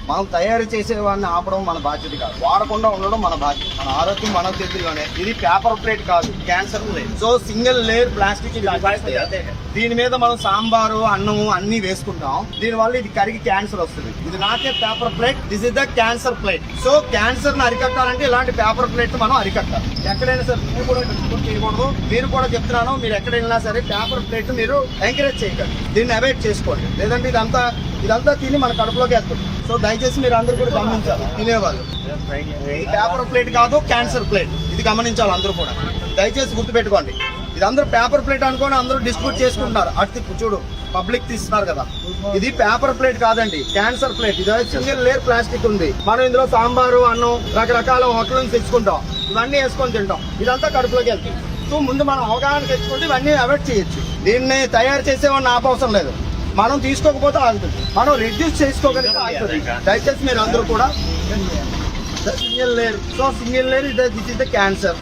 మనం తయారు చేసేవాడిని ఆపడం మన బాధ్యత కాదు, వాడకుండా ఉండడం మన బాధ్యత. మన ఆరోగ్యం మన చేతిలోనే. ఇది పేపర్ ప్లేట్ కాదు, cancer plate. So single layer plastic. దీని మీద మనం సాంబారు అన్నము అన్ని వేసుకుంటాం. దీని వల్ల ఇది కరిగి క్యాన్సర్ వస్తుంది. ఇది నాకే paper plate. This is the cancer plate. So cancer ని అరికట్టాలంటే ఇలాంటి పేపర్ ప్లేట్ మనం అరికట్టాలి. ఎక్కడైనా సరే మీరు కూడా డిస్ట్రిబ్యూట్ చేయకూడదు. మీరు కూడా చెప్తున్నాను, మీరు ఎక్కడైనా సరే పేపర్ ప్లేట్ మీరు ఎంకరేజ్ చేయకండి. దీన్ని అవాయిడ్ చేసుకోండి, లేదంటే ఇదంతా తిని మన కడుపులోకి వేస్తుంది. సో దయచేసి మీరు అందరూ కూడా గమనించాలి, తినేవాళ్ళు. ఇది పేపర్ ప్లేట్ కాదు, క్యాన్సర్ ప్లేట్. ఇది గమనించాలి అందరూ కూడా. దయచేసి గుర్తుపెట్టుకోండి. ఇది అందరూ పేపర్ ప్లేట్ అనుకొని అందరూ డిస్ట్రిబ్యూట్ చేసుకుంటున్నారు. అటు చూడు, పబ్లిక్ తీస్తున్నారు కదా. ఇది పేపర్ ప్లేట్ కాదండి, క్యాన్సర్ ప్లేట్. ఇది సింగిల్ లేయర్ ప్లాస్టిక్ ఉంది. మనం ఇందులో సాంబారు అన్నం రకరకాల హోటల్ నుంచి తెచ్చుకుంటాం. ఇవన్నీ వేసుకొని తింటాం. ఇదంతా కడుపులోకి వెళ్తుంది. సో ముందు మనం అవగాహన తెచ్చుకుంటే ఇవన్నీ అవాయిడ్ చేయొచ్చు. దీన్ని తయారు చేసేవాడిని ఆపవసరం లేదు. మనం తీసుకోకపోతే ఆగుతుంది, మనం రెడ్యూస్ చేసుకోగలిగితే ఆగుతుంది. దయచేసి మీరు అందరూ కూడా single layer. So single layer this is the cancer.